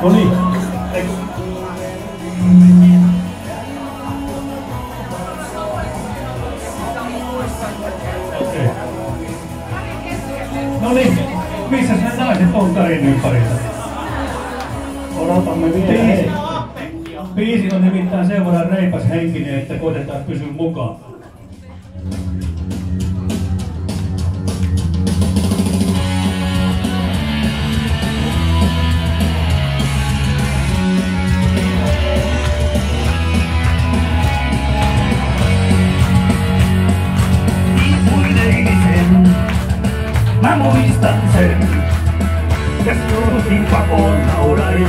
No niin. Okei. No niin, missä ne naiset on Karin ympäriltä? Odotamme vielä. Biisi on nimittäin sen verran reipas henkinen, että koitetaan pysyä mukaan. Mä muistan sen, ja joudutin pakoon naurain.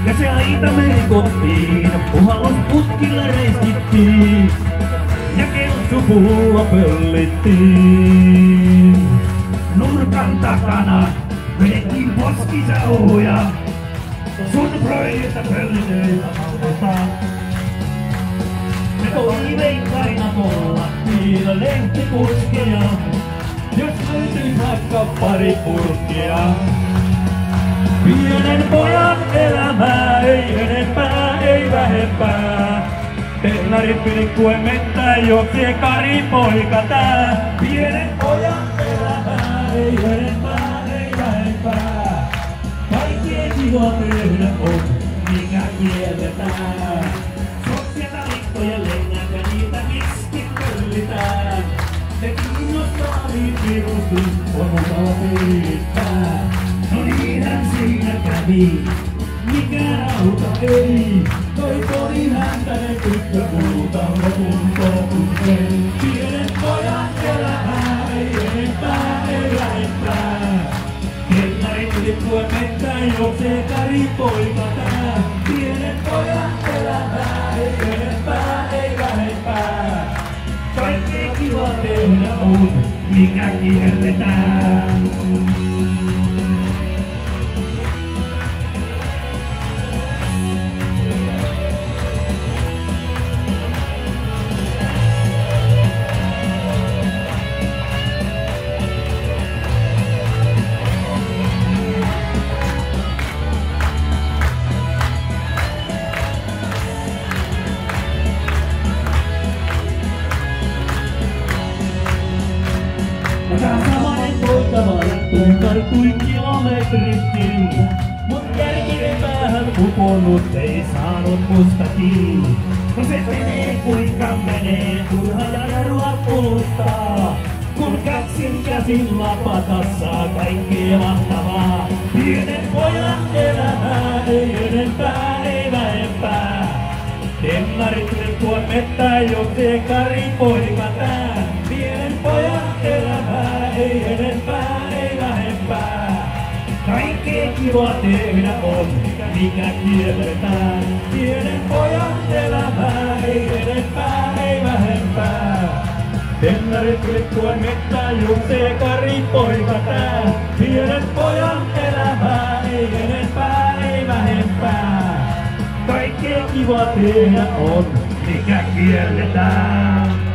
Ja se aita meni kotiin, puhallosputkilla reiskittiin. Ja keltsupullo pöllittiin. Nurkan takana vedettiin poskisauhuja. Sun fröitä pölliteitä lauletaan. Me toiveikkaina pollattiin lehtikuskeja. Jos löytyis vaikka pari purkkia. Pienen pojan elämää, ei enempää, ei vähempää. Pennarit pilkkuen mettään, juoksee Kari-poika tää. Pienen pojan elämää, ei enempää, ei vähempää. Kaikkea kivoa tehdä on, mikä kielletään. Soksia talikkoja lennät ja niitä miksi pöllitään. Ne kiinnostaa niin virusti, on mukava pelittää. No niinhän siinä kävi, mikään auta ei. Toi kodi häntäinen tyttö puhutaan lopuntoon tunteen. Pienen pojan elämää, ei enempää, ei vähempää. Kennarit lippuen mettään, juoksee Kari-poika tää. Pienen pojan elämää, ei enempää, ei vähempää. Kaikkea kiva tehdä on, mikä kielletään. Tää samainen poika valittuun karkui kilometritkin. Mut kärkinen päähän uponnut ei saanut musta kiinni. No se menee kuinka menee, turha jarrua kuluttaa. Kun kaksin käsin lapata saa kaikkea mahtavaa. Pienen pojan elämää, ei enempää, ei vähempää. Tennarit lippuen mettään, juoksee Kari-poika tää. Pienen pojan elämää, ei enempää, ei vähempää. Kaikkea kiva tehdä on, mikä kielletään. Pienen pojan elämää, ei enempää, ei vähempää. Tennarit lippuen mettään, juoksee Kari-poika tää. Pienen pojan elämää, ei enempää, ei vähempää. Kaikkea kiva tehdä on, mikä kielletään.